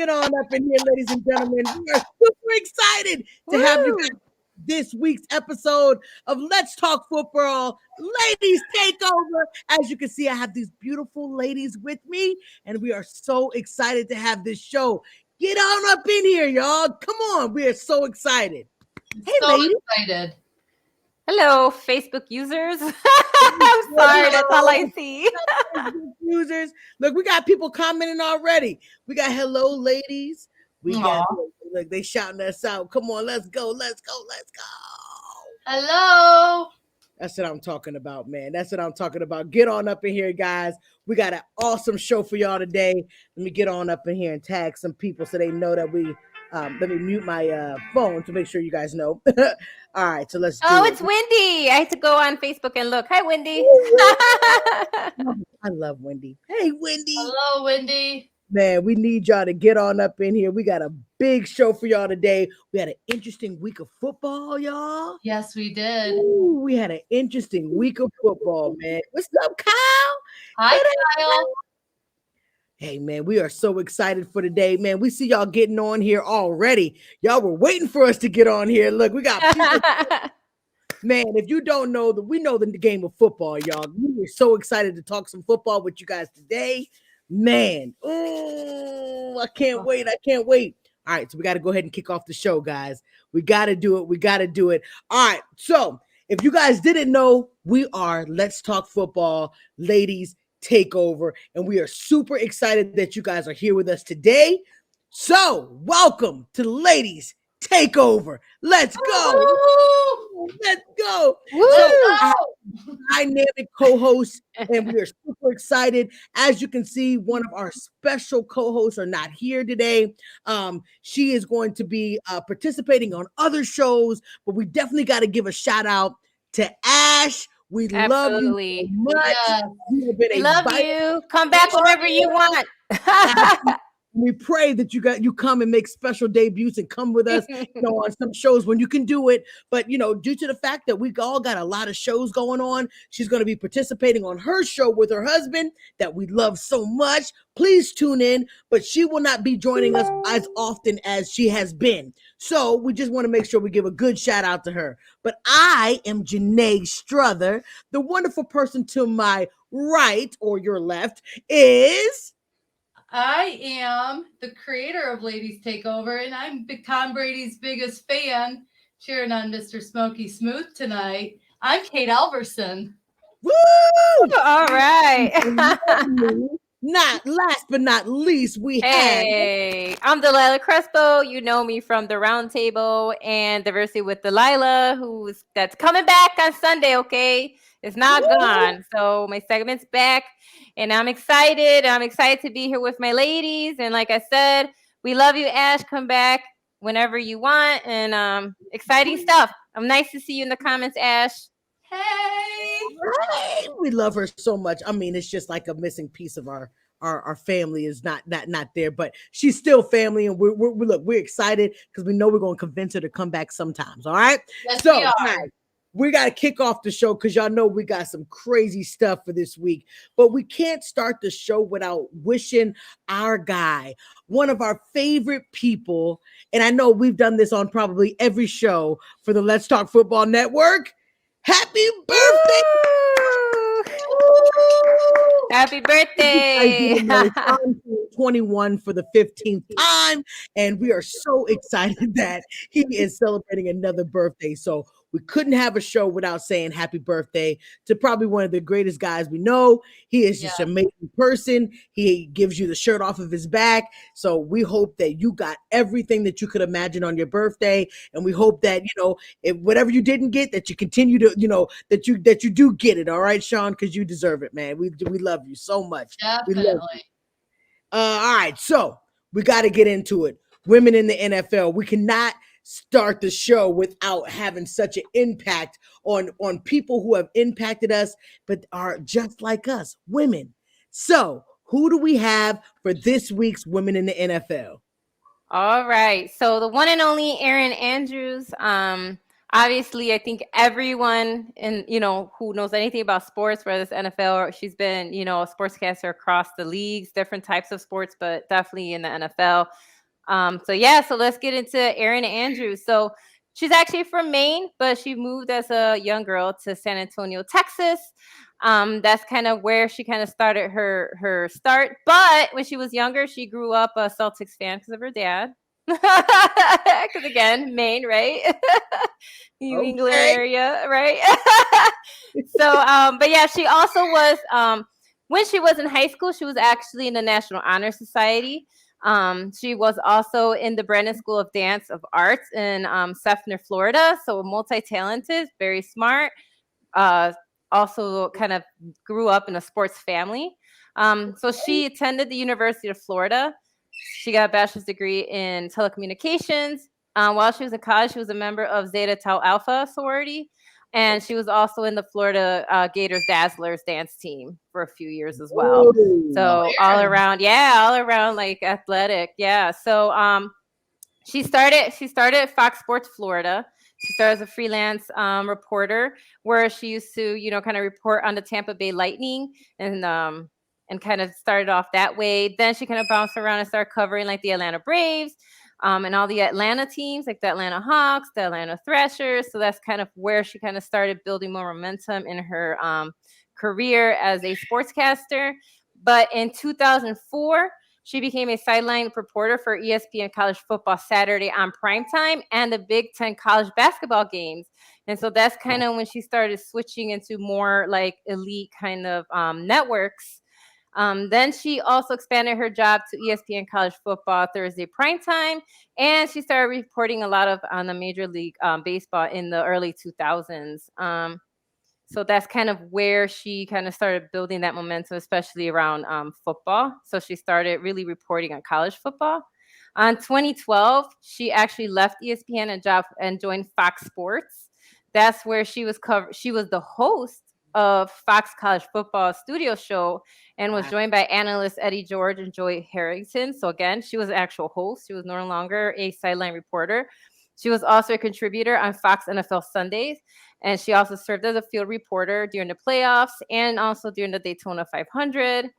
Get on up in here, ladies and gentlemen. We are super excited to have you guys this week's episode of Let's Talk Football, Ladies Takeover. As you can see, I have these beautiful ladies with me, and we are so excited to have this show. Get on up in here, y'all. Come on. We are so excited. Hey, ladies. Excited. Hello, Facebook users. I'm sorry, that's all I see. Users, look, we got people commenting already. We got hello, ladies. We got look, they shouting us out. Come on, let's go, let's go, let's go. Hello. That's what I'm talking about, man. That's what I'm talking about. Get on up in here, guys. We got an awesome show for y'all today. Let me get on up in here and tag some people so they know that we. Let me mute my phone to make sure you guys know. All right, so let's. It's Wendy. I had to go on Facebook and look. Hi, Wendy. I love Wendy. Hey, Wendy. Hello, Wendy. Man, we need y'all to get on up in here. We got a big show for y'all today. We had an interesting week of football, y'all. Yes, we did. Ooh, we had an interesting week of football, man. What's up, Kyle? Hi, Kyle. Hey, man, we are so excited for today, man. We see y'all getting on here already. Y'all were waiting for us to get on here. Look, we got people. Man, if you don't know, we know the game of football, y'all. We were so excited to talk some football with you guys today. Man, I can't wait. I can't wait. All right, so we got to go ahead and kick off the show, guys. We got to do it. We got to do it. All right, so if you guys didn't know, we are Let's Talk Football, Ladies Takeover, and we are super excited that you guys are here with us today. So, welcome to Ladies Takeover. Let's go. Let's go. So, dynamic co-host, and we are super excited. As you can see, one of our special co-hosts are not here today. She is going to be participating on other shows, but we definitely got to give a shout out to Ash. We love you so much. Yes. We love you. Come back whenever you want. We pray that you come and make special debuts and come with us, on some shows when you can do it. But, due to the fact that we all got a lot of shows going on, she's going to be participating on her show with her husband that we love so much. Please tune in, but she will not be joining us as often as she has been. So we just want to make sure we give a good shout out to her. But I am Janae Strother. The wonderful person to my right or your left is... I am the creator of Ladies Takeover, and I'm Tom Brady's biggest fan, cheering on Mr. Smokey Smooth tonight. I'm Kate Alverson. Woo! All right. Not last but not least, Hey, I'm Delilah Crespo. You know me from the Round Table and Diversity with Delilah, that's coming back on Sunday, okay? It's not gone. So my segment's back, and I'm excited. I'm excited to be here with my ladies. And like I said, we love you, Ash. Come back whenever you want. And exciting stuff. I'm nice to see you in the comments, Ash. Hey, we love her so much. I mean, it's just like a missing piece of our family is not there, but she's still family, and we're excited because we know we're going to convince her to come back sometimes. All right. Yes, so we are. all right, we got to kick off the show because y'all know we got some crazy stuff for this week, but we can't start the show without wishing our guy, one of our favorite people, and I know we've done this on probably every show for the Let's Talk Football Network. Happy birthday! Happy birthday! 21 for the 15th time, and we are so excited that he is celebrating another birthday. So we couldn't have a show without saying happy birthday to probably one of the greatest guys we know. He is just an amazing person. He gives you the shirt off of his back. So we hope that you got everything that you could imagine on your birthday. And we hope that, if whatever you didn't get, that you continue to, that you do get it. All right, Sean, because you deserve it, man. We love you so much. Definitely. We love you. All right, so we got to get into it. Women in the NFL. We cannot start the show without having such an impact on people who have impacted us, but are just like us, women. So who do we have for this week's Women in the NFL? All right. So the one and only Erin Andrews. Obviously, I think everyone who knows anything about sports, whether it's NFL, or she's been, a sportscaster across the leagues, different types of sports, but definitely in the NFL. So let's get into Erin Andrews. So she's actually from Maine, but she moved as a young girl to San Antonio, Texas. That's kind of where she kind of started her start. But when she was younger, she grew up a Celtics fan because of her dad. Because again, Maine, right? New England area, right? But yeah, she also was when she was in high school, she was actually in the National Honor Society. She was also in the Brennan School of Dance of Arts in Sefner, Florida. So multi-talented, very smart. Also kind of grew up in a sports family. So she attended the University of Florida. She got a bachelor's degree in telecommunications. While she was in college, she was a member of Zeta Tau Alpha sorority. And she was also in the Florida Gators Dazzlers dance team for a few years as well. So all around like athletic. Yeah. So she started Fox Sports Florida. She started as a freelance reporter where she used to, kind of report on the Tampa Bay Lightning and kind of started off that way. Then she kind of bounced around and started covering like the Atlanta Braves and all the Atlanta teams, like the Atlanta Hawks, the Atlanta Thrashers. So that's kind of where she kind of started building more momentum in her career as a sportscaster. But in 2004, she became a sideline reporter for ESPN College Football Saturday on primetime and the Big Ten college basketball games. And so that's kind of when she started switching into more like elite kind of networks. Then she also expanded her job to ESPN College Football Thursday primetime, and she started reporting a lot on the Major League Baseball in the early 2000s. So that's kind of where she kind of started building that momentum, especially around football. So she started really reporting on college football. In 2012, she actually left ESPN and joined Fox Sports. That's where she was the host of Fox College Football Studio Show and was joined by analysts Eddie George and Joy Harrington. So again, she was an actual host. She was no longer a sideline reporter. She was also a contributor on Fox NFL Sundays, and she also served as a field reporter during the playoffs and also during the Daytona 500.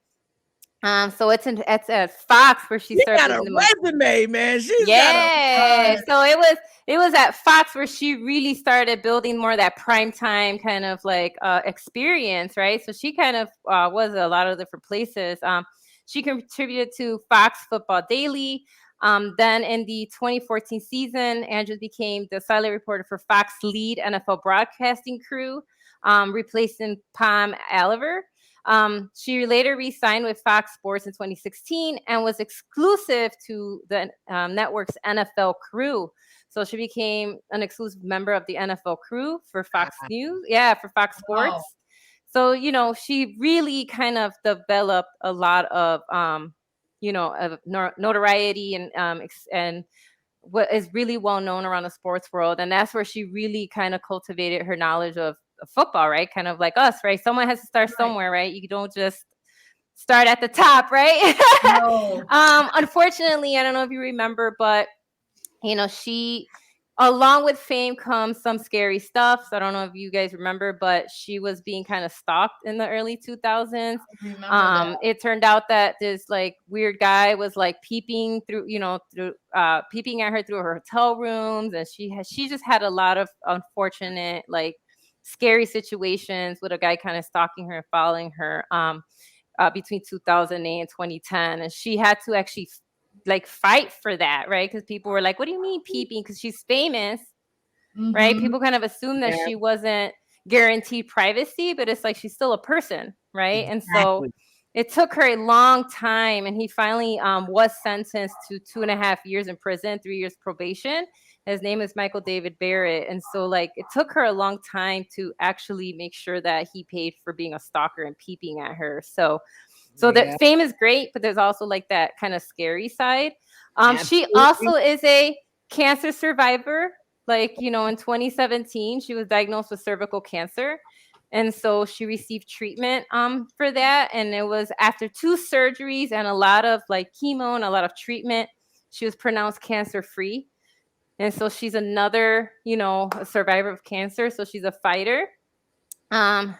So it's at Fox where she started. Got a resume, man. So it was at Fox where she really started building more of that primetime kind of like experience, right? So she kind of was a lot of different places. She contributed to Fox Football Daily. Then in the 2014 season, Andrews became the sideline reporter for Fox lead NFL broadcasting crew, replacing Pam Oliver. She later re-signed with Fox Sports in 2016 and was exclusive to the network's NFL crew. So she became an exclusive member of the NFL crew for Fox News. Yeah, for Fox Sports. Wow. So, she really kind of developed a lot of, of notoriety and what is really well known around the sports world. And that's where she really kind of cultivated her knowledge of football, right? Kind of like us, right? Someone has to start somewhere, right? You don't just start at the top, right? No. Unfortunately, I don't know if you remember, but she, along with fame comes some scary stuff. So I don't know if you guys remember, but she was being kind of stalked in the early 2000s. It turned out that this like weird guy was like peeping through, peeping at her through her hotel rooms, and she just had a lot of unfortunate like scary situations with a guy kind of stalking her and following her between 2008 and 2010, and she had to actually like fight for that, right? Because people were like, what do you mean peeping? Because she's famous, right? People kind of assume that she wasn't guaranteed privacy, but it's like she's still a person, right? And so it took her a long time, and he finally was sentenced to 2.5 years in prison, 3 years probation. His name is Michael David Barrett. And so like it took her a long time to actually make sure that he paid for being a stalker and peeping at her. So that fame is great, but there's also like that kind of scary side. She also is a cancer survivor. Like, in 2017, she was diagnosed with cervical cancer. And so she received treatment for that. And it was after 2 surgeries and a lot of like chemo and a lot of treatment, she was pronounced cancer free. And so she's another, a survivor of cancer. So she's a fighter.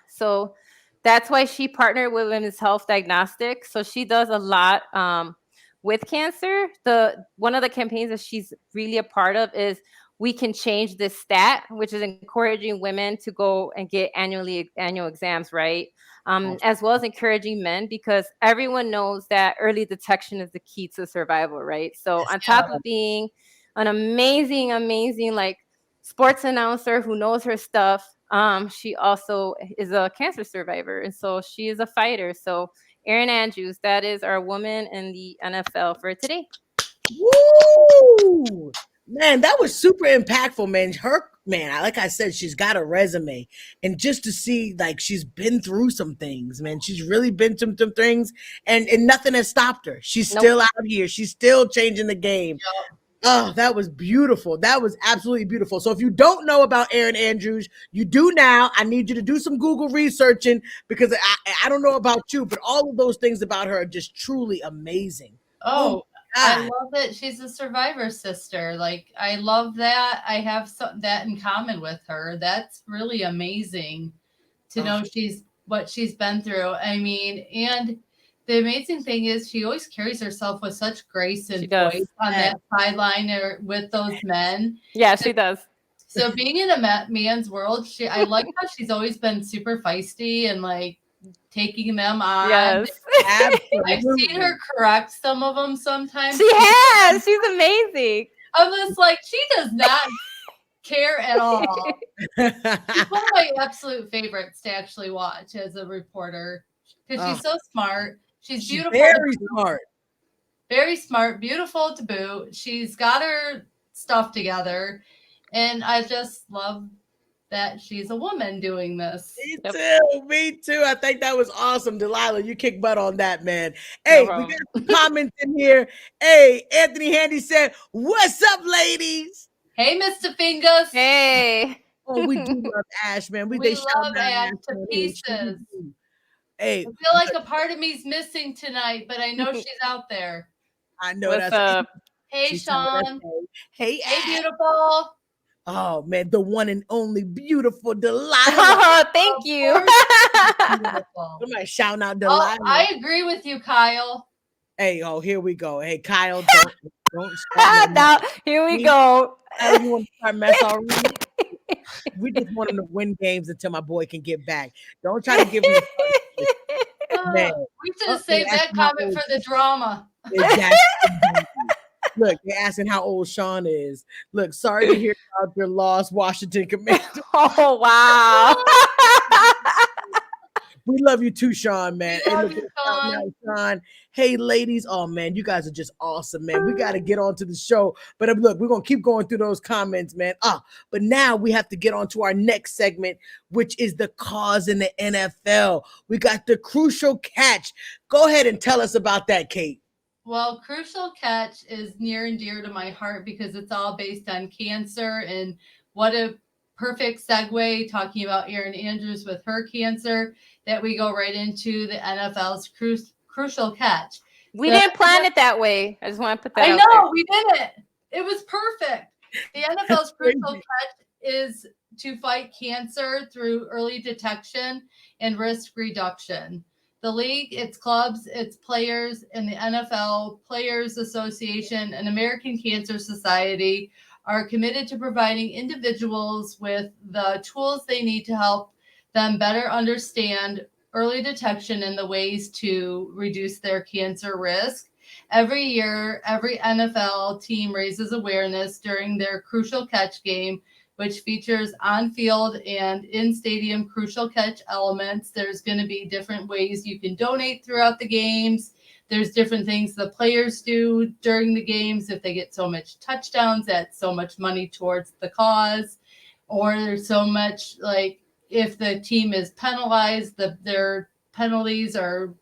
So that's why she partnered with Women's Health Diagnostics. So she does a lot with cancer, one of the campaigns that she's really a part of is We Can Change This Stat, which is encouraging women to go and get annual exams, right? As well as encouraging men, because everyone knows that early detection is the key to survival, right? So on top of being an amazing, amazing like sports announcer who knows her stuff, she also is a cancer survivor, and so she is a fighter. So Erin Andrews, that is our woman in the NFL for today. Woo! Man, that was super impactful, man. Like I said, she's got a resume. And just to see, like, she's been through some things, man. She's really been through some things, and nothing has stopped her. She's still out here. She's still changing the game. Oh, that was beautiful. That was absolutely beautiful. So if you don't know about Erin Andrews, you do now. I need you to do some Google researching, because I don't know about you, but all of those things about her are just truly amazing. Oh, I love it. She's a survivor sister. Like, I love that. I have that in common with her. That's really amazing to know what she's been through. I mean, and the amazing thing is she always carries herself with such grace and poise on that sideline or with those men. Yeah, she does. So being in a man's world, I like how she's always been super feisty and like taking them on. Yes. I've seen her correct some of them sometimes. She has. She's amazing. I'm just like, she does not care at all. She's one of my absolute favorites to actually watch as a reporter, because she's so smart. She's beautiful. Very smart, beautiful to boot. She's got her stuff together. And I just love that she's a woman doing this. Me too. I think that was awesome. Delilah, you kick butt on that, man. Hey, we got some comments in here. Hey, Anthony Handy said, "What's up, ladies?" Hey, Mr. Fingers. Hey. Oh, we do love Ash, man. We love Ash to pieces. Hey, I feel like a part of me's missing tonight, but I know she's out there. I know. What's up? Hey, Sean. Hey, beautiful. Oh man, the one and only beautiful Delilah. Oh, thank you. Somebody shouting out Delilah. I agree with you, Kyle. Hey, here we go. Hey, Kyle, don't now, here we go. You want to start mess already? We just want him to win games until my boy can get back. Don't try to give him man. We should have saved that comment for the drama. Exactly. Look, they're asking how old Sean is. Look, sorry to hear about your lost Washington Commanders. Oh, wow. We love you too, Sean, man. Sean. Hey, ladies. Oh, man, you guys are just awesome, man. We got to get on to the show. But look, we're going to keep going through those comments, man. But now we have to get on to our next segment, which is the cause in the NFL. We got the crucial catch. Go ahead and tell us about that, Kate. Well, Crucial Catch is near and dear to my heart because it's all based on cancer, and what a perfect segue talking about Erin Andrews with her cancer that we go right into the NFL's Crucial Catch. We didn't plan it that way. I just want to put that out there. We didn't. It was perfect. The NFL's Crucial Catch is to fight cancer through early detection and risk reduction. The league, its clubs, its players, and the NFL Players Association and American Cancer Society are committed to providing individuals with the tools they need to help them better understand early detection and the ways to reduce their cancer risk. Every year, every NFL team raises awareness during their Crucial Catch game, which features on-field and in-stadium crucial catch elements. There's going to be different ways you can donate throughout the games. There's different things the players do during the games. If they get so much touchdowns, that's so much money towards the cause. Or there's so much, like, if the team is penalized, their penalties are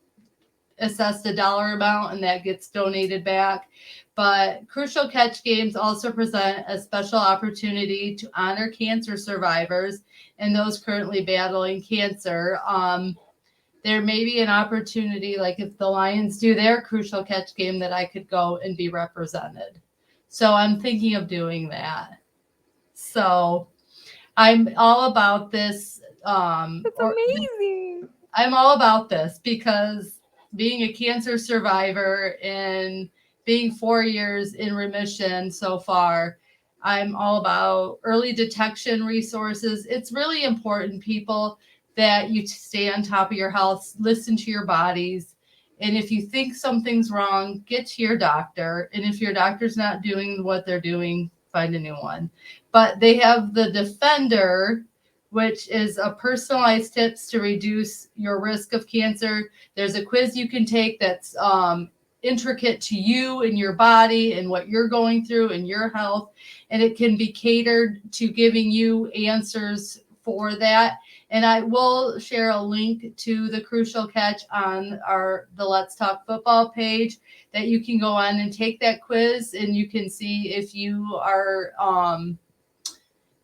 assessed a dollar amount and that gets donated back. But Crucial Catch games also present a special opportunity to honor cancer survivors and those currently battling cancer. There may be an opportunity, like if the Lions do their Crucial Catch game, that I could go and be represented. So I'm thinking of doing that. So I'm all about this. It's amazing. I'm all about this because being a cancer survivor and being 4 years in remission so far, I'm all about early detection resources. It's really important, people, that you stay on top of your health, listen to your bodies. And if you think something's wrong, get to your doctor. And if your doctor's not doing what they're doing, find a new one. But they have the Defender, which is a personalized tips to reduce your risk of cancer. There's a quiz you can take that's intricate to you and your body and what you're going through and your health, and it can be catered to giving you answers for that. And I will share a link to the Crucial Catch on the Let's Talk Football page that you can go on and take that quiz, and you can see if you are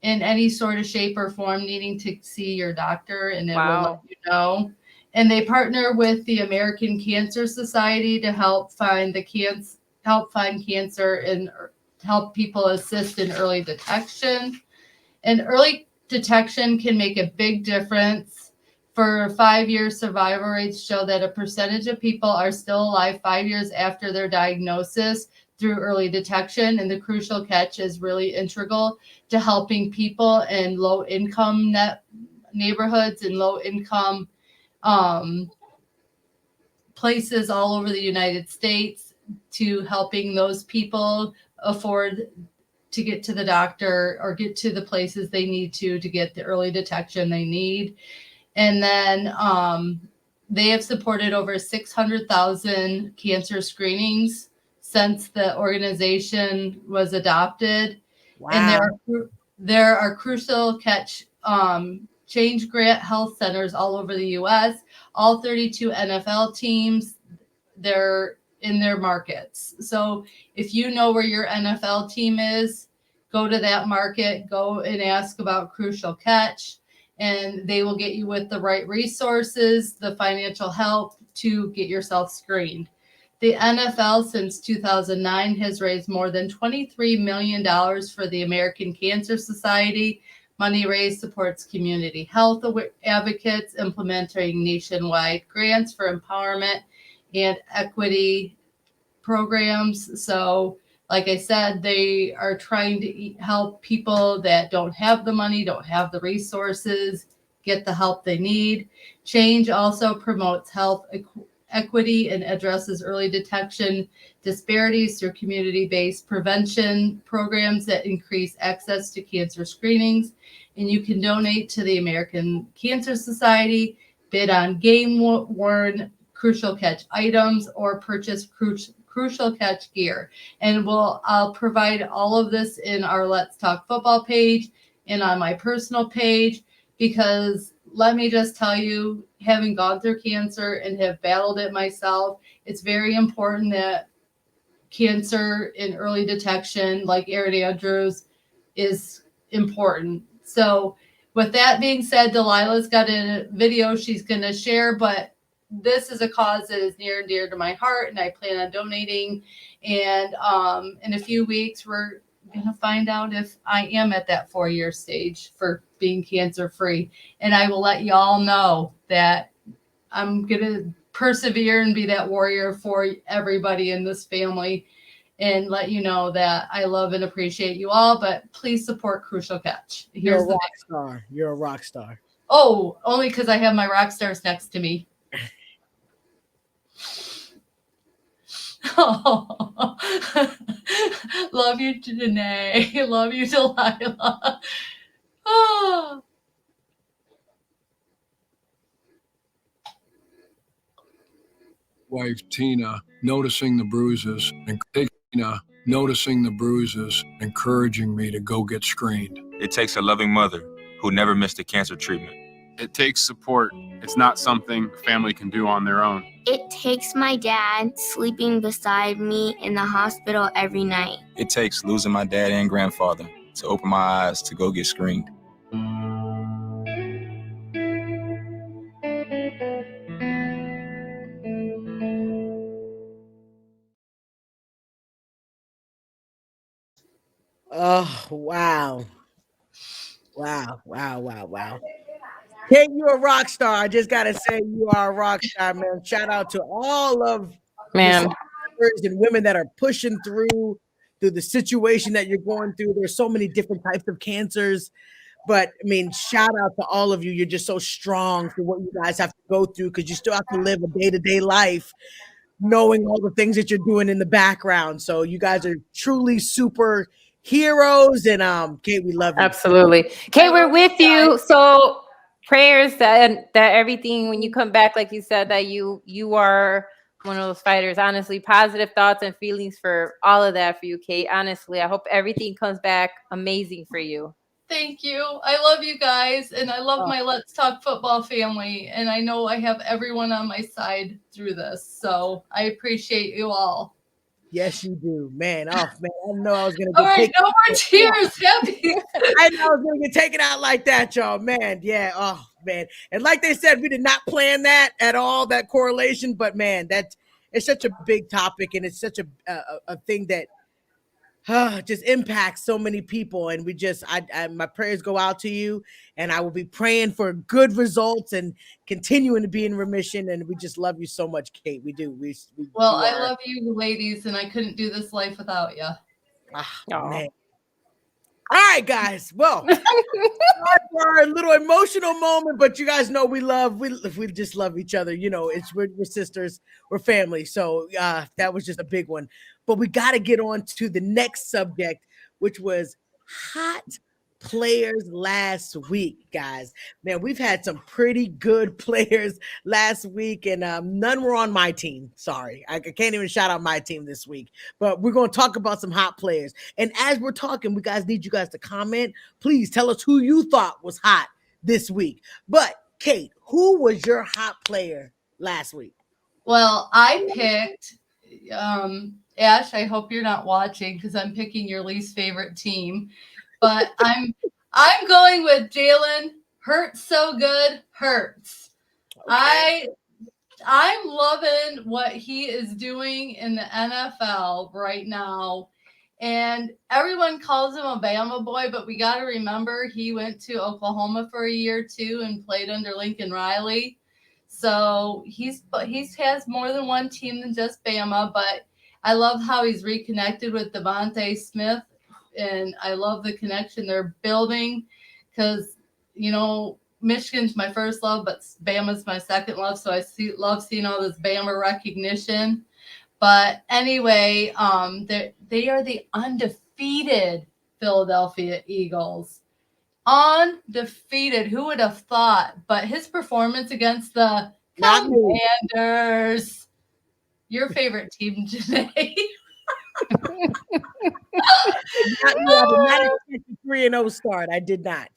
in any sort of shape or form needing to see your doctor, and it will let you know. And they partner with the American Cancer Society to help find cancer and help people assist in early detection. And early detection can make a big difference. For 5-year survival rates show that a percentage of people are still alive 5 years after their diagnosis through early detection. And the Crucial Catch is really integral to helping people in low-income neighborhoods and low-income places all over the United States, to helping those people afford to get to the doctor or get to the places they need to get the early detection they need. And then they have supported over 600,000 cancer screenings since the organization was adopted. Wow. And there are Crucial Catch Change Grant health centers all over the U.S. All 32 NFL teams, they're in their markets. So if you know where your NFL team is, go to that market, go and ask about Crucial Catch, and they will get you with the right resources, the financial help to get yourself screened. The NFL since 2009 has raised more than $23 million for the American Cancer Society. Money raised supports community health advocates, implementing nationwide grants for empowerment and equity programs. So, like I said, they are trying to help people that don't have the money, don't have the resources, get the help they need. Change also promotes health equity and addresses early detection disparities through community-based prevention programs that increase access to cancer screenings. And you can donate to the American Cancer Society, bid on game-worn Crucial Catch items, or purchase Crucial Catch gear. And I'll provide all of this in our Let's Talk Football page and on my personal page, because let me just tell you, having gone through cancer and have battled it myself, it's very important that cancer in early detection, like Erin Andrews, is important. So with that being said, Delilah's got a video she's going to share, but this is a cause that is near and dear to my heart, and I plan on donating. And in a few weeks, we're going to find out if I am at that 4-year stage for being cancer-free. And I will let you all know that I'm going to persevere and be that warrior for everybody in this family, and let you know that I love and appreciate you all. But please support Crucial Catch. You're a rock star. You're a rock star. Oh, only because I have my rock stars next to me. Oh, love you, Janae. Love you, Delilah. Oh. Wife Tina noticing the bruises, encouraging me to go get screened. It takes a loving mother who never missed a cancer treatment. It takes support. It's not something family can do on their own. It takes my dad sleeping beside me in the hospital every night. It takes losing my dad and grandfather to open my eyes to go get screened. Oh, wow. Wow. Kate, you're a rock star. I just got to say you are a rock star, man. Shout out to all of Man. and women that are pushing through the situation that you're going through. There's so many different types of cancers. But I mean, shout out to all of you. You're just so strong for what you guys have to go through because you still have to live a day-to-day life knowing all the things that you're doing in the background. So you guys are truly super heroes. And Kate, we love you. Absolutely. Kate, we're with you. So prayers that everything when you come back, like you said, that you are one of those fighters. Honestly, positive thoughts and feelings for all of that for you, Kate. Honestly, I hope everything comes back amazing for you. Thank you. I love you guys, and I love my Let's Talk Football family, and I know I have everyone on my side through this, so I appreciate you all. Yes, you do, man. Oh man, I know I was gonna All get right, taken. no more tears. Happy. I know I was gonna get taken out like that, y'all. Man, yeah. Oh man, and like they said, we did not plan that at all. That correlation, but man, it's such a big topic, and it's such a thing that just impacts so many people. And we just, my prayers go out to you, and I will be praying for good results and continuing to be in remission. And we just love you so much, Kate. We do. Well, I love you ladies, and I couldn't do this life without you. Man. All right, guys. Well, for a little emotional moment, but you guys know we just love each other. You know, we're sisters, we're family. So that was just a big one. But we got to get on to the next subject, which was hot players last week, guys. Man, we've had some pretty good players last week, and none were on my team. Sorry, I can't even shout out my team this week, but we're going to talk about some hot players. And as we're talking, we guys need you guys to comment. Please tell us who you thought was hot this week. But Kate, who was your hot player last week? Well, I picked Ash. I hope you're not watching because I'm picking your least favorite team. But I'm going with Jalen Hurts. So good, Hurts. Okay. I'm loving what he is doing in the NFL right now. And everyone calls him a Bama boy, but we got to remember he went to Oklahoma for a year too and played under Lincoln Riley. So he has more than one team than just Bama, but I love how he's reconnected with Devontae Smith. And I love the connection they're building because, you know, Michigan's my first love, but Bama's my second love. So I love seeing all this Bama recognition. But anyway, they are the undefeated Philadelphia Eagles. Undefeated. Who would have thought? But his performance against the Commanders, your favorite team today. Not a 3-0 start. I did not.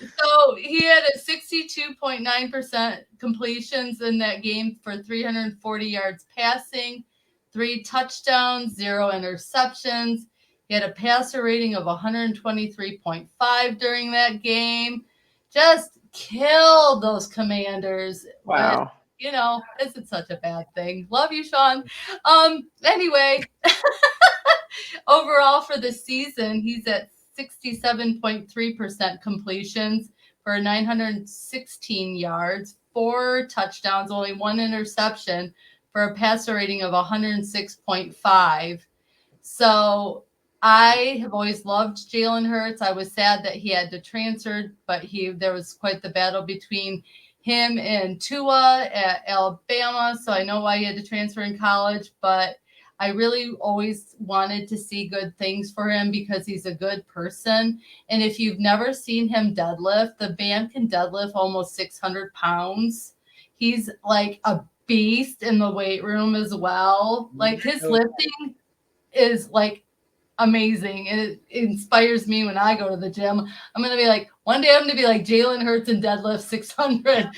So he had a 62.9% completions in that game for 340 yards passing, 3 touchdowns, 0 interceptions. He had a passer rating of 123.5 during that game. Just killed those Commanders. Wow. But, you know, isn't such a bad thing. Love you, Sean. Anyway, overall for the season, he's at 67.3% completions for 916 yards, 4 touchdowns, only 1 interception for a passer rating of 106.5. So I have always loved Jalen Hurts. I was sad that he had to transfer, but there was quite the battle between him and Tua at Alabama. So I know why he had to transfer in college, but I really always wanted to see good things for him because he's a good person. And if you've never seen him deadlift, the man can deadlift almost 600 pounds. He's like a beast in the weight room as well. Like his lifting is like amazing. It inspires me when I go to the gym. I'm going to be like, one day I'm going to be like Jalen Hurts and deadlift 600.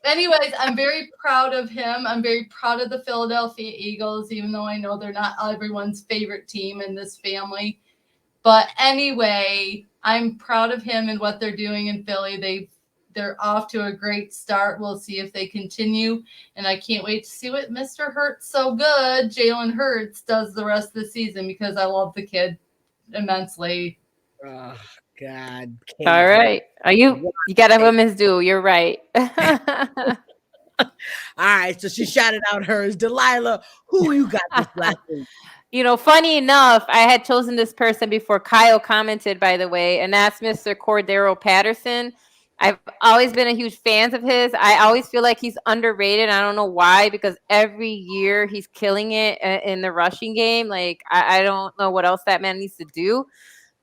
Anyways, I'm very proud of him. I'm very proud of the Philadelphia Eagles, even though I know they're not everyone's favorite team in this family. But anyway, I'm proud of him and what they're doing in Philly. They're off to a great start. We'll see if they continue. And I can't wait to see what Mr. Hurts so good, Jalen Hurts, does the rest of the season because I love the kid immensely. Oh, God. All right. You got to have him his due. You're right. All right, so she shouted out hers. Delilah, who you got this last week? You know, funny enough, I had chosen this person before Kyle commented, by the way, and that's Mr. Cordero Patterson. I've always been a huge fan of his. I always feel like he's underrated. I don't know why, because every year he's killing it in the rushing game. Like, I don't know what else that man needs to do.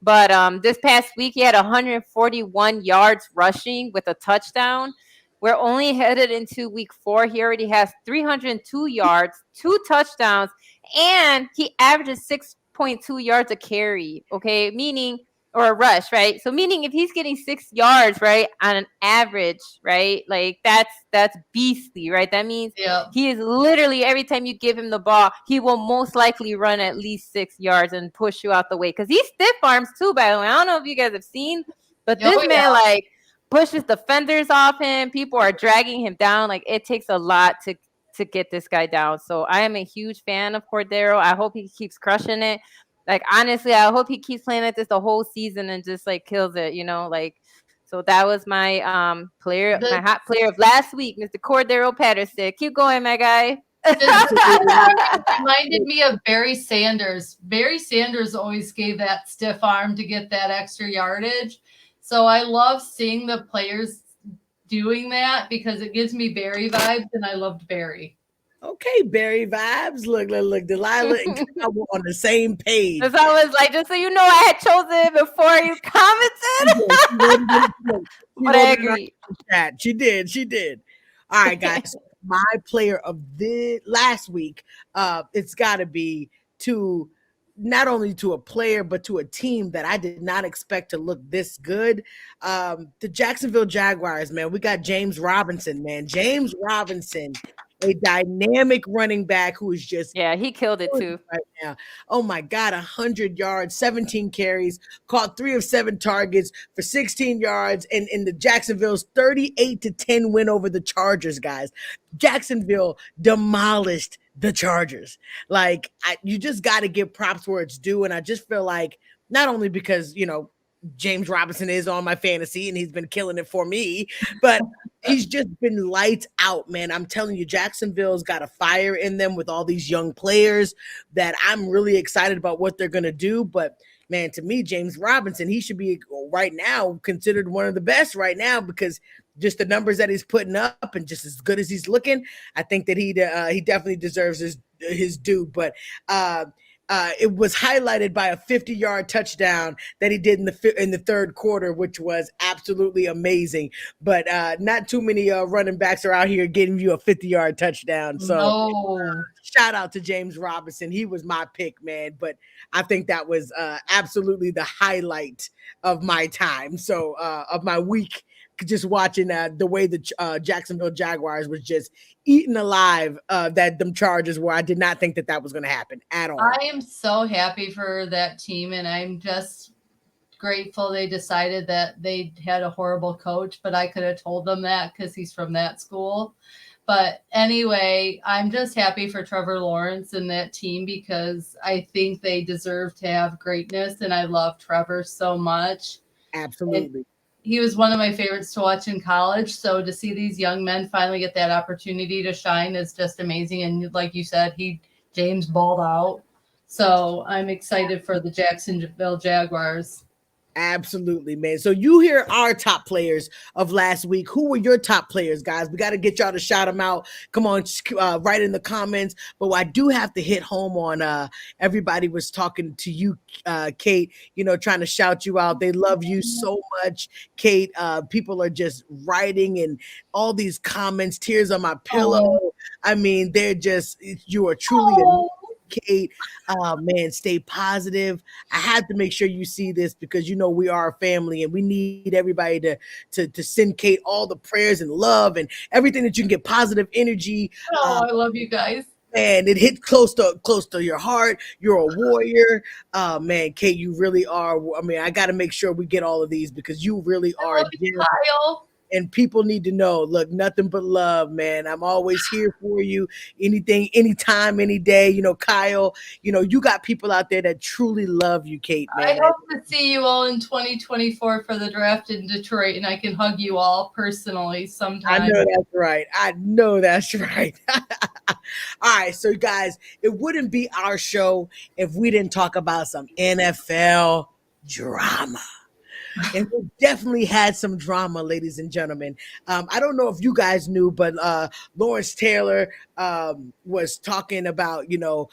But this past week, he had 141 yards rushing with a touchdown. We're only headed into week 4. He already has 302 yards, 2 touchdowns, and he averages 6.2 yards a carry. Okay, meaning, or a rush, right? So meaning if he's getting 6 yards, right, on an average, right, like that's beastly, right? That means he is literally, every time you give him the ball, he will most likely run at least 6 yards and push you out the way. Because he stiff arms too, by the way. I don't know if you guys have seen, but this man like pushes defenders off him. People are dragging him down. Like, it takes a lot to get this guy down. So I am a huge fan of Cordero. I hope he keeps crushing it. Like, honestly, I hope he keeps playing like this the whole season and just like kills it, you know, like. So that was my my hot player of last week, Mr. Cordero Patterson. Keep going, my guy. It reminded me of Barry Sanders. Barry Sanders always gave that stiff arm to get that extra yardage. So I love seeing the players doing that because it gives me Barry vibes, and I loved Barry. Okay, Barry vibes. Look, Delilah and Kyle were on the same page. That's all I was like, just so you know, I had chosen it before you commented. But I agree. She did. All right, guys. My player of the last week, it's got to be not only to a player, but to a team that I did not expect to look this good. The Jacksonville Jaguars, man. We got James Robinson, man. James Robinson, a dynamic running back who is just he killed it too right now. Oh my God, 100 yards, 17 carries, caught 3 of 7 targets for 16 yards, and in the Jacksonville's 38-10 win over the Chargers, guys. Jacksonville demolished the Chargers. Like, you just got to give props where it's due, and I just feel like not only because, you know, James Robinson is on my fantasy and he's been killing it for me, but he's just been lights out, man. I'm telling you, Jacksonville's got a fire in them with all these young players that I'm really excited about what they're going to do. But man, to me, James Robinson, he should be right now considered one of the best right now because just the numbers that he's putting up and just as good as he's looking, I think that he definitely deserves his due. But it was highlighted by a 50-yard touchdown that he did in the third quarter, which was absolutely amazing. But not too many running backs are out here getting you a 50-yard touchdown. So shout out to James Robinson. He was my pick, man. But I think that was absolutely the highlight of my time. So of my week, just watching the way the Jacksonville Jaguars was just eaten alive that them Chargers were. I did not think that was going to happen at all. I am so happy for that team, and I'm just grateful they decided that they had a horrible coach, but I could have told them that because he's from that school. But anyway, I'm just happy for Trevor Lawrence and that team because I think they deserve to have greatness, and I love Trevor so much. Absolutely. He was one of my favorites to watch in college. So to see these young men finally get that opportunity to shine is just amazing. And like you said, James balled out. So I'm excited for the Jacksonville Jaguars. Absolutely, man. So you hear our top players of last week. Who were your top players, guys? We got to get y'all to shout them out. Come on, write in the comments. But I do have to hit home on everybody was talking to you, Kate, you know, trying to shout you out. They love you so much, Kate. People are just writing and all these comments, tears on my pillow. I mean, you are truly Kate, man, stay positive. I had to make sure you see this because you know we are a family and we need everybody to send Kate all the prayers and love and everything that you can get positive energy. I love you guys. And it hit close to your heart. You're a warrior. Man, Kate, you really are. I mean, I got to make sure we get all of these because you really are. Kyle. And people need to know, look, nothing but love, man. I'm always here for you. Anything, anytime, any day. You know, Kyle, you know, you got people out there that truly love you, Kate, I man. hope to see you all in 2024 for the draft in Detroit, and I can hug you all personally sometime. I know that's right. I know that's right. All right, so guys, it wouldn't be our show if we didn't talk about some NFL drama. And we definitely had some drama, ladies and gentlemen. I don't know if you guys knew, but Lawrence Taylor was talking about, you know,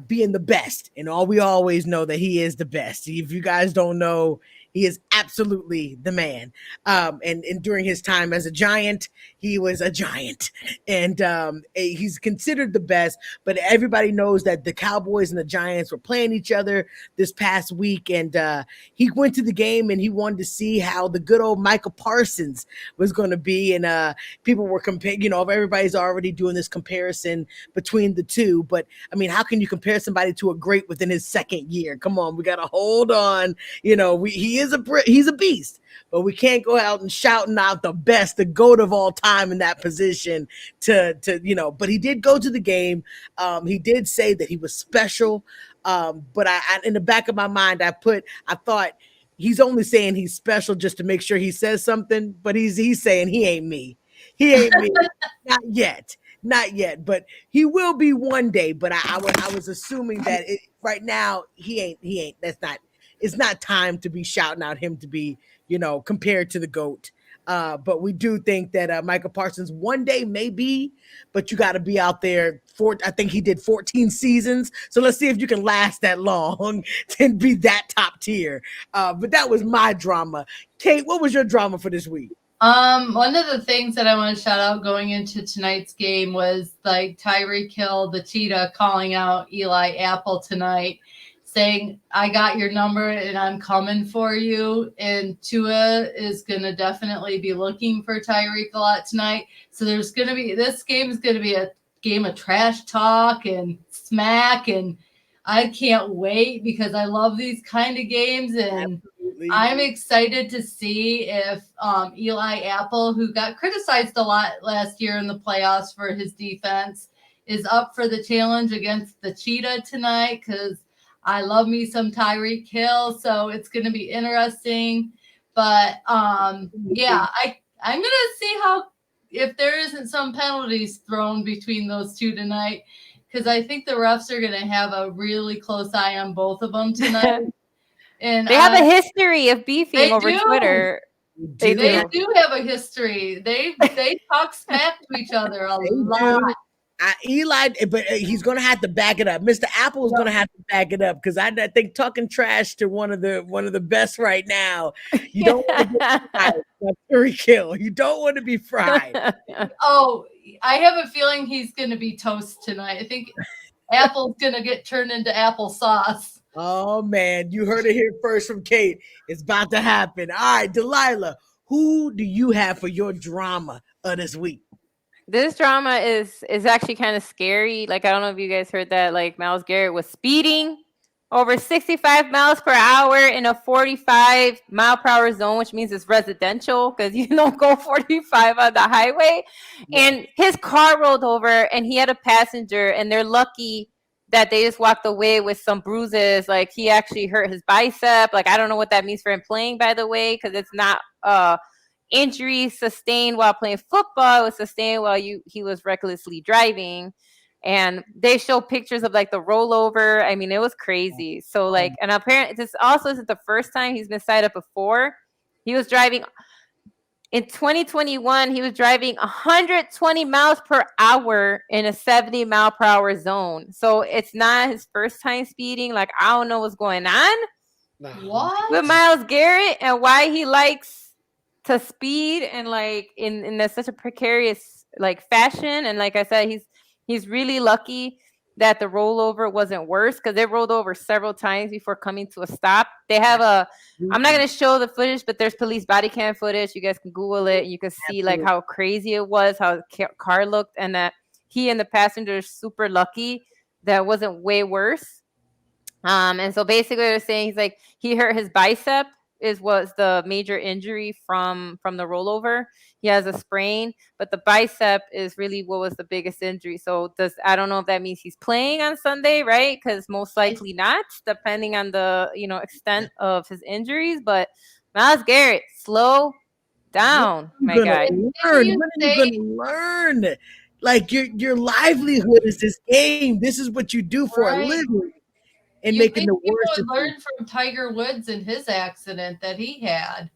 being the best. And we always know that he is the best. If you guys don't know, he is absolutely the man. And during his time as a Giant, he was a giant. And he's considered the best. But everybody knows that the Cowboys and the Giants were playing each other this past week. And he went to the game and he wanted to see how the good old Michael Parsons was going to be. And people were comparing, you know, everybody's already doing this comparison between the two. But I mean, how can you compare somebody to a great within his second year? Come on, we got to hold on. You know, he's a beast, but we can't go out and shouting out the best, the GOAT of all time in that position to you know, but he did go to the game. He did say that he was special. But I in the back of my mind, I thought he's only saying he's special just to make sure he says something, but he's saying he ain't me. He ain't me. Not yet, but he will be one day. But I was assuming that right now he ain't. It's not time to be shouting out him to be, you know, compared to the GOAT. But we do think that Michael Parsons one day may be, but you got to be out there I think he did 14 seasons. So let's see if you can last that long and be that top tier. But that was my drama. Kate, what was your drama for this week? One of the things that I want to shout out going into tonight's game was like Tyreek Hill, the cheetah, calling out Eli Apple tonight, saying, I got your number and I'm coming for you. And Tua is going to definitely be looking for Tyreek a lot tonight. So this game is going to be a game of trash talk and smack. And I can't wait because I love these kind of games. And Absolutely. I'm excited to see if Eli Apple, who got criticized a lot last year in the playoffs for his defense, is up for the challenge against the cheetah tonight, because I love me some Tyreek Hill, so it's going to be interesting. But yeah, I'm going to see if there isn't some penalties thrown between those two tonight, because I think the refs are going to have a really close eye on both of them tonight. And they have a history of beefing over Twitter. They do have a history. They talk smack to each other a lot. Eli, but he's going to have to back it up. Mr. Apple is going to have to back it up, because I think talking trash to one of the best right now, you don't want to be fried. You don't want to be fried. Oh, I have a feeling he's going to be toast tonight. I think Apple's going to get turned into applesauce. Oh, man, you heard it here first from Kate. It's about to happen. All right, Delilah, who do you have for your drama of this week? This drama is actually kind of scary. Like, I don't know if you guys heard that, like, Myles Garrett was speeding over 65 miles per hour in a 45 mile per hour zone, which means it's residential because you don't go 45 on the highway. Yeah. And his car rolled over and he had a passenger, and they're lucky that they just walked away with some bruises. Like, he actually hurt his bicep. Like, I don't know what that means for him playing, by the way, because it's not injury sustained while playing football. It was sustained while he was recklessly driving. And they show pictures of like the rollover. I mean, it was crazy. So like, and apparently this also isn't the first time he's been cited before. He was driving in 2021. He was driving 120 miles per hour in a 70 mile per hour zone. So it's not his first time speeding. Like, I don't know what's going on with Myles Garrett and why he likes to speed and like in such a precarious like fashion. And like I said, he's really lucky that the rollover wasn't worse, because they rolled over several times before coming to a stop. They have I'm not going to show the footage, but there's police body cam footage. You guys can Google it. You can see like how crazy it was, how the car looked, and that he and the passenger are super lucky that it wasn't way worse. And so basically they're saying he's like, he hurt his bicep. was the major injury from the rollover. He has a sprain, but the bicep is really what was the biggest injury. So I don't know if that means he's playing on Sunday, right? Because most likely not, depending on the extent of his injuries. But Myles Garrett, slow down, my guy. When are you gonna learn? Like your livelihood is this game. This is what you do for a living. And making the worst. You would learn from Tiger Woods and his accident that he had.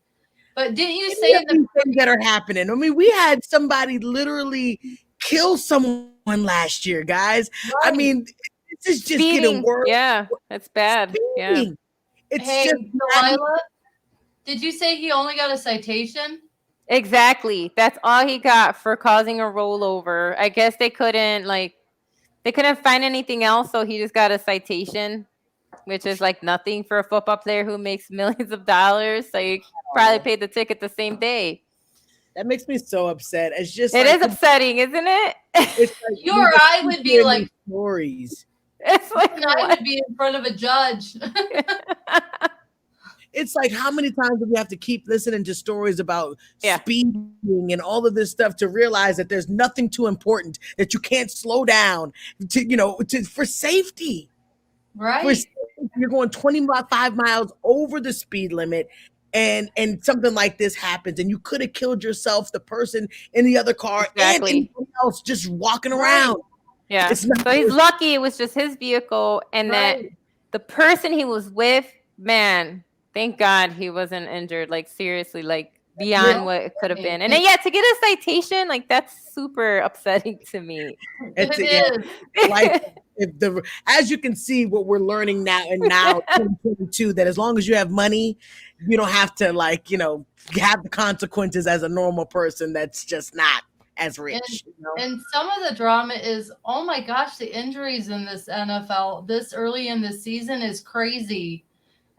But didn't you say the things that are happening? I mean, we had somebody literally kill someone last year, guys. Right. I mean, this is just getting worse. Yeah, it's bad. Yeah. It's just Delilah, did you say he only got a citation? Exactly. That's all he got for causing a rollover. I guess they couldn't find anything else, so he just got a citation, which is like nothing for a football player who makes millions of dollars. So you probably paid the ticket the same day. That makes me so upset. It's just it is upsetting, isn't it? It's like you or I would be like stories. It's like I would be in front of a judge. It's like, how many times do we have to keep listening to stories about speeding and all of this stuff to realize that there's nothing too important, that you can't slow down for safety. Right. You're going 25 miles over the speed limit and something like this happens and you could have killed yourself, the person in the other car, and anyone else just walking around. Yeah. So he's lucky it was just his vehicle and that the person he was with, man, thank God he wasn't injured, like seriously, like beyond what it could have been. And then to get a citation, like that's super upsetting to me. It is. Like as you can see, what we're learning now 2022, that as long as you have money, you don't have to have the consequences as a normal person that's just not as rich. And some of the drama is, oh my gosh, the injuries in this NFL this early in the season is crazy.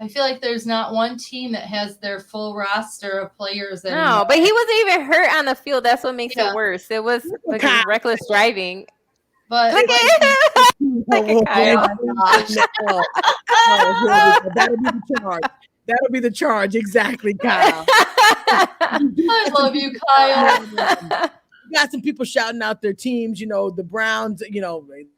I feel like there's not one team that has their full roster of players. No, but he wasn't even hurt on the field. That's what makes it worse. It was like reckless driving. But look at him. That'll be the charge. That'll be the charge. Exactly, Kyle. I love you, Kyle. Got some people shouting out their teams. The Browns,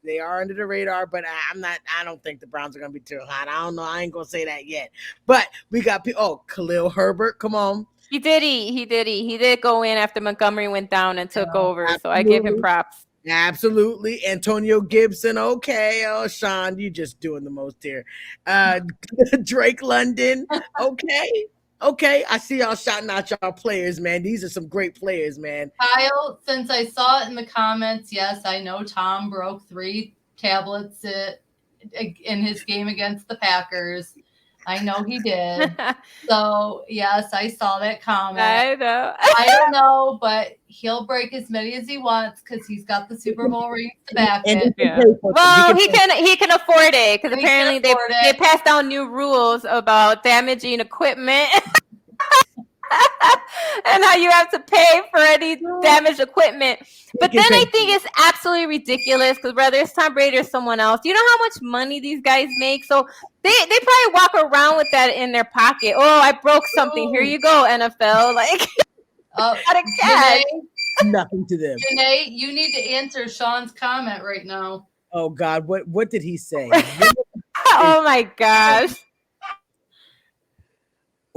they are under the radar, but I don't think the Browns are going to be too hot. I don't know. I ain't going to say that yet. But we got people. Oh, Khalil Herbert. Come on. He did go in after Montgomery went down and took over. Absolutely. So I give him props. Absolutely. Antonio Gibson. Okay. Oh, Sean, you just doing the most here. Drake London. Okay. Okay, I see y'all shouting out y'all players, man. These are some great players, man. Kyle, since I saw it in the comments, yes, I know Tom broke 3 tablets in his game against the Packers. I know he did. So, yes, I saw that comment. I know. I don't know, but he'll break as many as he wants because he's got the Super Bowl rings to back it. Yeah. Well, he can afford it because apparently they passed down new rules about damaging equipment. And how you have to pay for any damaged equipment. But then I think it's absolutely ridiculous because whether it's Tom Brady or someone else, you know how much money these guys make? So they probably walk around with that in their pocket. Oh, I broke something. Here you go, NFL. Like, nothing to them. Janae, you need to answer Sean's comment right now. Oh, God. What did he say? Oh, my gosh.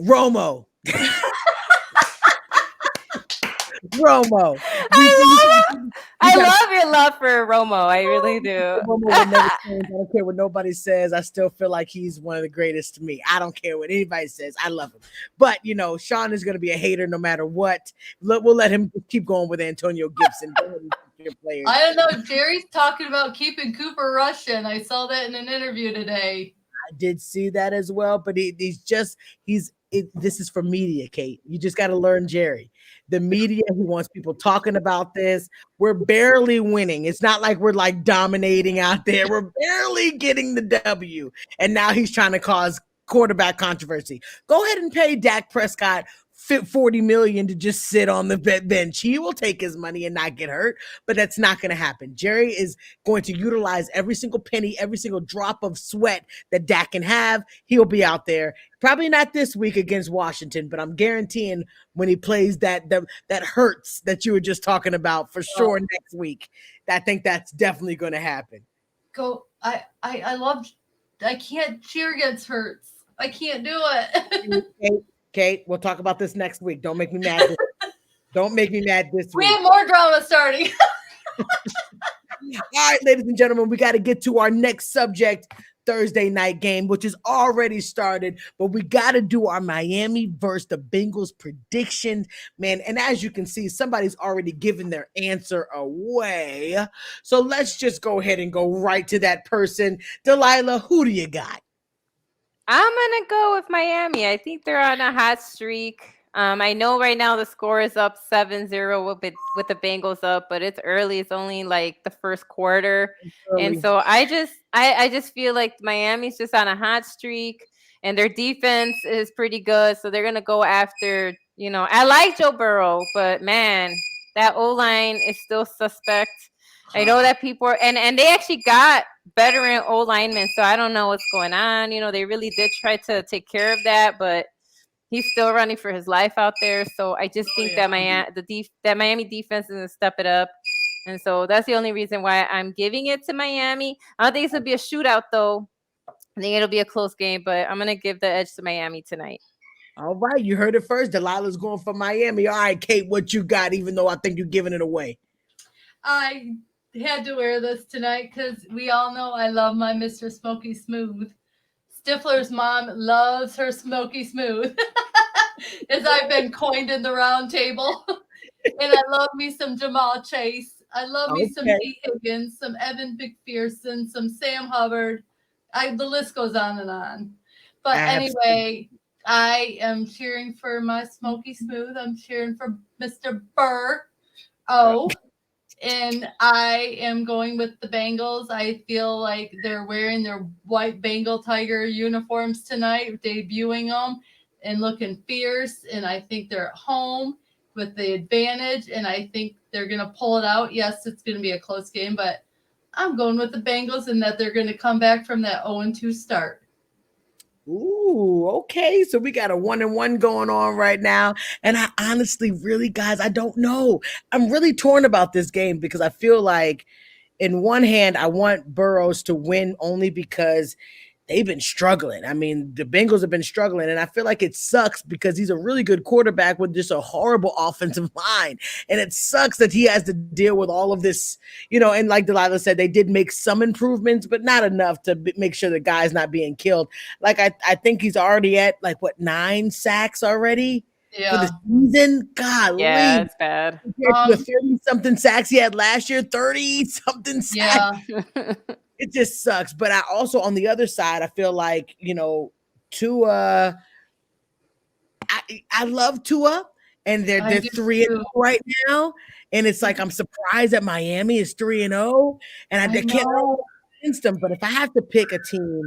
Romo. Romo. I love your love for Romo. I really do. Romo will never change. I don't care what nobody says. I still feel like he's one of the greatest to me. I don't care what anybody says. I love him. But, Sean is going to be a hater no matter what. We'll let him keep going with Antonio Gibson. I don't know. Jerry's talking about keeping Cooper Rush in. I saw that in an interview today. I did see that as well, but this is for media, Kate. You just got to learn Jerry. The media, he wants people talking about this. We're barely winning. It's not like we're like dominating out there. We're barely getting the W. And now he's trying to cause quarterback controversy. Go ahead and pay Dak Prescott $40 million to just sit on the bench. He will take his money and not get hurt, but that's not going to happen. Jerry is going to utilize every single penny, every single drop of sweat that Dak can have. He'll be out there. Probably not this week against Washington, but I'm guaranteeing when he plays that hurts that you were just talking about for sure next week. I think that's definitely going to happen. I can't cheer against Hurts. I can't do it. Kate, we'll talk about this next week. Don't make me mad. Don't make me mad this week. We have more drama starting. All right, ladies and gentlemen, we got to get to our next subject, Thursday night game, which is already started, but we got to do our Miami versus the Bengals predictions, man. And as you can see, somebody's already given their answer away. So let's just go ahead and go right to that person. Delilah, who do you got? I'm going to go with Miami. I think they're on a hot streak. I know right now the score is up 7-0 with the Bengals up, but it's early. It's only like the first quarter. And so I just feel like Miami's just on a hot streak and their defense is pretty good. So they're going to go after, I like Joe Burrow, but man, that O-line is still suspect. I know that people are, and they actually got veteran O-linemen, so I don't know what's going on. They really did try to take care of that, but he's still running for his life out there. So I just think that Miami defense is going to step it up. And so that's the only reason why I'm giving it to Miami. I don't think it's going to be a shootout, though. I think it'll be a close game, but I'm going to give the edge to Miami tonight. All right, you heard it first. Delilah's going for Miami. All right, Kate, what you got, even though I think you're giving it away? I had to wear this tonight because we all know I love my Mr. Smoky Smooth. Stifler's mom loves her Smoky Smooth, as I've been coined in the round table. And I love me some Jamal Chase. I love me some T. Higgins, some Evan McPherson, some Sam Hubbard. The list goes on and on. But anyway, I am cheering for my Smoky Smooth. I'm cheering for Mr. Burr. And I am going with the Bengals. I feel like they're wearing their white Bengal Tiger uniforms tonight, debuting them and looking fierce. And I think they're at home with the advantage. And I think they're going to pull it out. Yes, it's going to be a close game, but I'm going with the Bengals and that they're going to come back from that 0-2 start. Ooh, okay. So we got a 1-1 going on right now. And I honestly, really, guys, I don't know. I'm really torn about this game because I feel like in one hand, I want Burrows to win only because they've been struggling. I mean, the Bengals have been struggling, and I feel like it sucks because he's a really good quarterback with just a horrible offensive line. And it sucks that he has to deal with all of this, and like Delilah said, they did make some improvements, but not enough to make sure the guy's not being killed. Like, I think he's already at 9 sacks already for the season. God, yeah, it's bad. The 30-something sacks he had last year, 30-something sacks. Yeah. It just sucks. But I also, on the other side, I feel like, Tua, I love Tua, and they're 3-0 right now. And it's like, I'm surprised that Miami is 3-0, and I can't roll against them. But if I have to pick a team,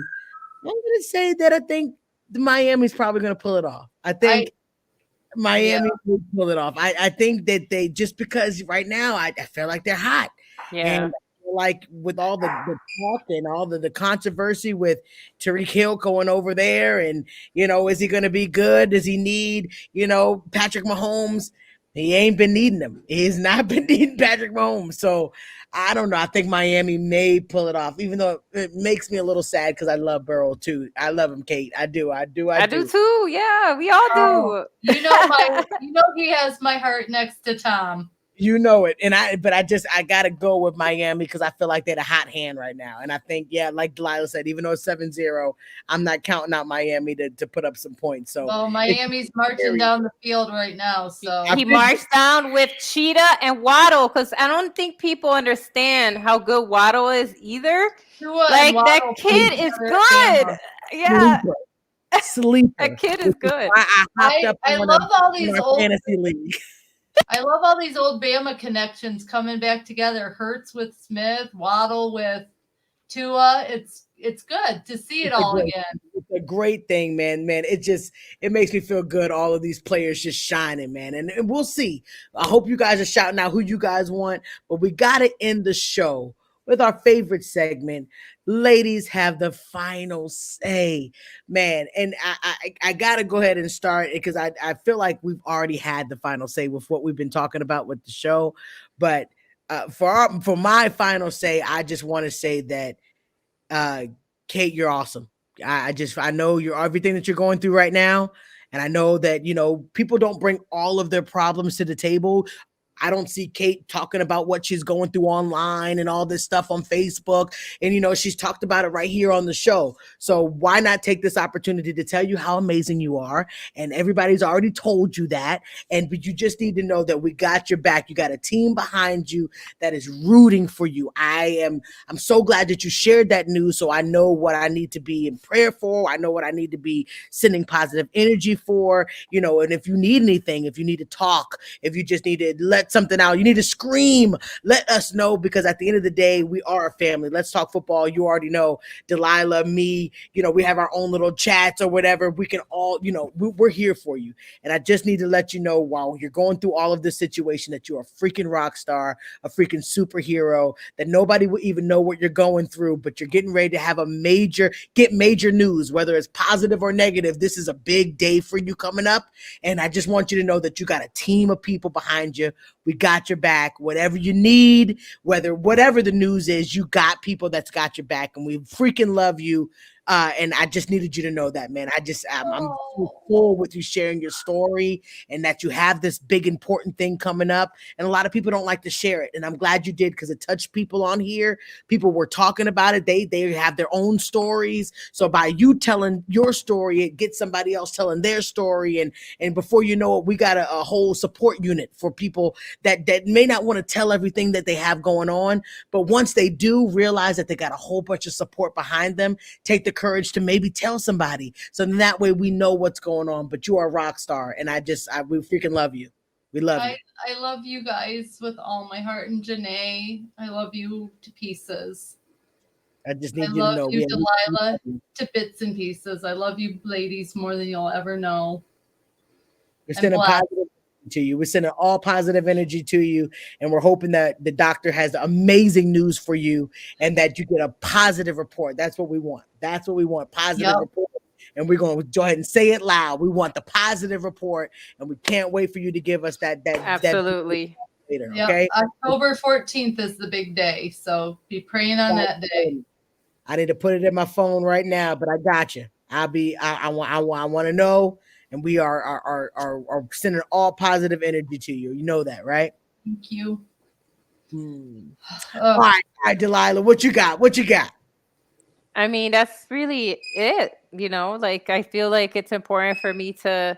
I'm going to say that I think Miami's probably going to pull it off. I think Miami will pull it off. I think that they, just because right now I feel like they're hot. Yeah. And like with all the talk and all the controversy with Tyreek Hill going over there, and is he going to be good? Does he need Patrick Mahomes? He ain't been needing him. He's not been needing Patrick Mahomes. So I don't know. I think Miami may pull it off, even though it makes me a little sad because I love Burrow too. I love him, Kate. I do too. Yeah, we all do. He has my heart next to Tom. You know it. And I gotta go with Miami because I feel like they're the hot hand right now. And I think, like Delilah said, even though it's 7-0, I'm not counting out Miami to put up some points. So Miami's marching down the field right now. So he marched down with Cheetah and Waddle, because I don't think people understand how good Waddle is either. Like, that kid is good. Yeah. Sleeper. That kid is good. I love all these old fantasy league. I love all these old Bama connections coming back together. Hurts with Smith, Waddle with Tua. It's good to see it all again. a great thing, man. It makes me feel good. All of these players just shining, man. And we'll see. I hope you guys are shouting out who you guys want, but we got to end the show with our favorite segment. Ladies have the final say, man. And I got to go ahead and start because I feel like we've already had the final say with what we've been talking about with the show. But for my final say, I just want to say that Kate, you're awesome. I know you're everything that you're going through right now. And I know that, people don't bring all of their problems to the table. I don't see Kate talking about what she's going through online and all this stuff on Facebook. And, she's talked about it right here on the show. So why not take this opportunity to tell you how amazing you are? And everybody's already told you that. But you just need to know that we got your back. You got a team behind you that is rooting for you. I'm so glad that you shared that news. So I know what I need to be in prayer for. I know what I need to be sending positive energy for, and if you need anything, if you need to talk, if you just need to let something out, you need to scream, let us know, because at the end of the day, we are a family. Let's Talk Football. You already know Delilah, me, we have our own little chats or whatever. We can all, we're here for you. And I just need to let you know, while you're going through all of this situation, that you're a freaking rock star, a freaking superhero, that nobody will even know what you're going through, but you're getting ready to have get major news, whether it's positive or negative. This is a big day for you coming up. And I just want you to know that you got a team of people behind you. We got your back. Whatever you need, whatever the news is, you got people that's got your back, and we freaking love you. And I just needed you to know that, man. I'm full with you sharing your story, and that you have this big important thing coming up. And a lot of people don't like to share it, and I'm glad you did, because it touched people on here. People were talking about it. They have their own stories. So by you telling your story, it gets somebody else telling their story, and before you know it, we got a whole support unit for people that may not want to tell everything that they have going on, but once they do realize that they got a whole bunch of support behind them, take the courage to maybe tell somebody. So then that way we know what's going on. But you are a rock star, and we freaking love you. We love you. I love you guys with all my heart, and Janae, I love you to pieces. I just need I you to love know. you, Delilah, to bits and pieces. I love you, ladies, more than you'll ever know. We're sending positive to you. We're sending all positive energy to you, and we're hoping that the doctor has amazing news for you, and that you get a positive report. That's what we want. That's what we want. Positive report. And we're going to go ahead and say it loud. We want the positive report, and we can't wait for you to give us that. Absolutely. Later, yep. Okay. October 14th is the big day, so be praying on that day. I need to put it in my phone right now, but I got you. I want to know. And we are sending all positive energy to you. You know that, right? Thank you. All right, Delilah, what you got? I mean, that's really it. I feel like it's important for me to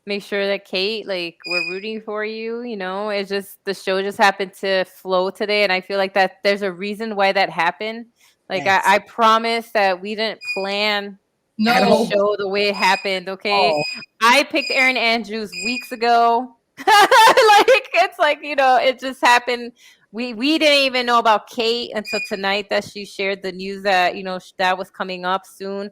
make sure that Kate, we're rooting for you. It's just the show just happened to flow today, and I feel like that there's a reason why that happened. Yes. I promise that we didn't plan the show the way it happened. Okay, I picked Erin Andrews weeks ago. It just happened. We didn't even know about Kate until tonight, that she shared the news that that was coming up soon,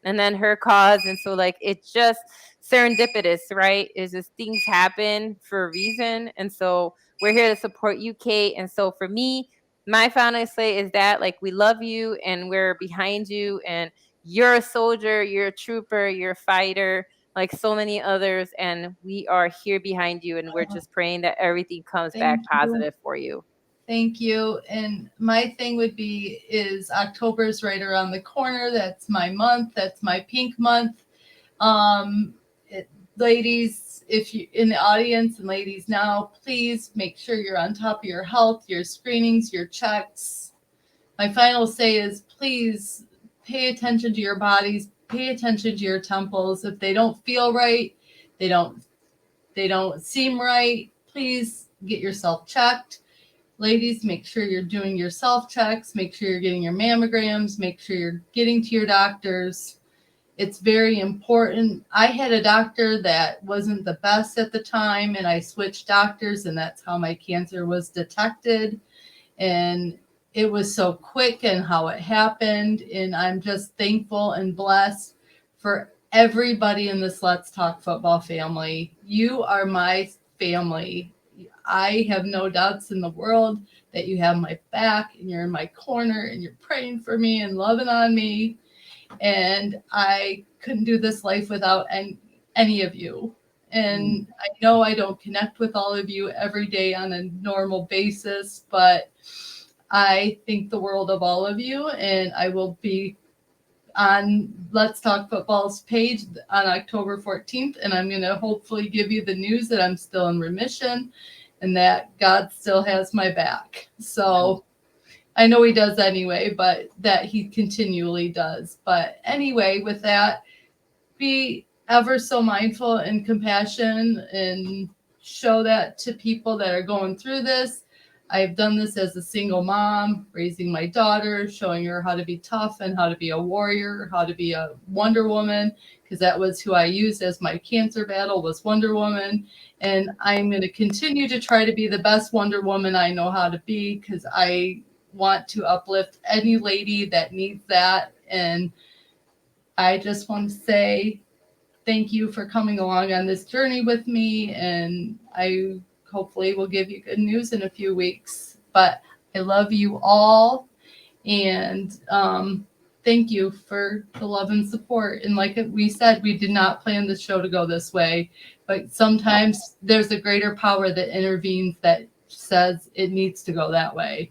and then her cause. And so it's just serendipitous, right? It's just things happen for a reason, and so we're here to support you, Kate. And so for me, my final say is that we love you, and we're behind you, and you're a soldier, you're a trooper, you're a fighter, like so many others, and we are here behind you, and we're just praying that everything comes back positive for you. Thank you. And my thing is October's right around the corner. That's my month. That's my pink month. Ladies, if you in the audience, and ladies now, please make sure you're on top of your health, your screenings, your checks. My final say is, please pay attention to your bodies, pay attention to your temples. If they don't feel right, they don't seem right, please get yourself checked. Ladies, make sure you're doing your self-checks, make sure you're getting your mammograms, make sure you're getting to your doctors. It's very important. I had a doctor that wasn't the best at the time, and I switched doctors, and that's how my cancer was detected. And it was so quick and how it happened, and I'm just thankful and blessed for everybody in this Let's Talk Football family. You are my family. I have no doubts in the world that you have my back and you're in my corner and you're praying for me and loving on me. And I couldn't do this life without any of you. And I know I don't connect with all of you every day on a normal basis, but I think the world of all of you, and I will be on Let's Talk Football's page on October 14th, and I'm going to hopefully give you the news that I'm still in remission and that God still has my back. So I know he does anyway, but that he continually does. But anyway, with that, be ever so mindful and compassion and show that to people that are going through this. I've done this as a single mom, raising my daughter, showing her how to be tough and how to be a warrior, how to be a Wonder Woman, because that was who I used as my cancer battle was Wonder Woman. And I'm going to continue to try to be the best Wonder Woman I know how to be, because I want to uplift any lady that needs that. And I just want to say thank you for coming along on this journey with me. And I hopefully will give you good news in a few weeks. But I love you all. And thank you for the love and support. And like we said, we did not plan the show to go this way. But sometimes there's a greater power that intervenes that says it needs to go that way.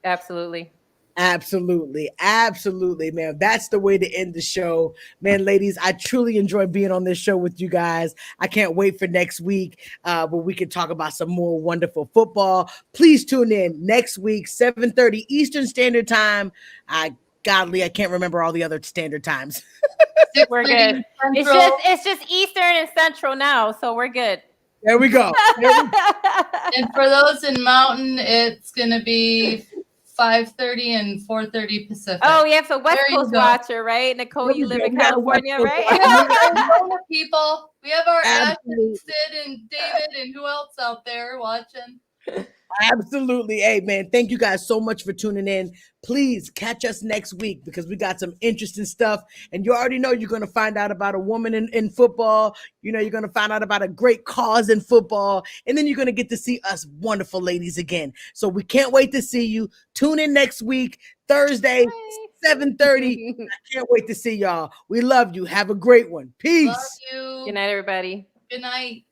Absolutely. Absolutely. Absolutely, man. That's the way to end the show. Man, ladies, I truly enjoy being on this show with you guys. I can't wait for next week where we can talk about some more wonderful football. Please tune in next week, 7:30 Eastern Standard Time. I can't remember all the other standard times. We're good. It's just Eastern and Central now, so we're good. There we go. And for those in Mountain, it's going to be 5:30 and 4:30 Pacific. Oh, yeah, so West There you Coast go. watcher, right? Nicole, you live in We got a West California, Coast right? We have our Arizona people. We have our Ash Absolutely. and Sid and David and who else out there watching? Absolutely. Hey, man, thank you guys so much for tuning in. Please catch us next week because we got some interesting stuff. And you already know you're going to find out about a woman in football. You know, you're going to find out about a great cause in football. And then you're going to get to see us wonderful ladies again. So we can't wait to see you. Tune in next week, Thursday, 7:30. I can't wait to see y'all. We love you. Have a great one. Peace. Love you. Good night, everybody. Good night.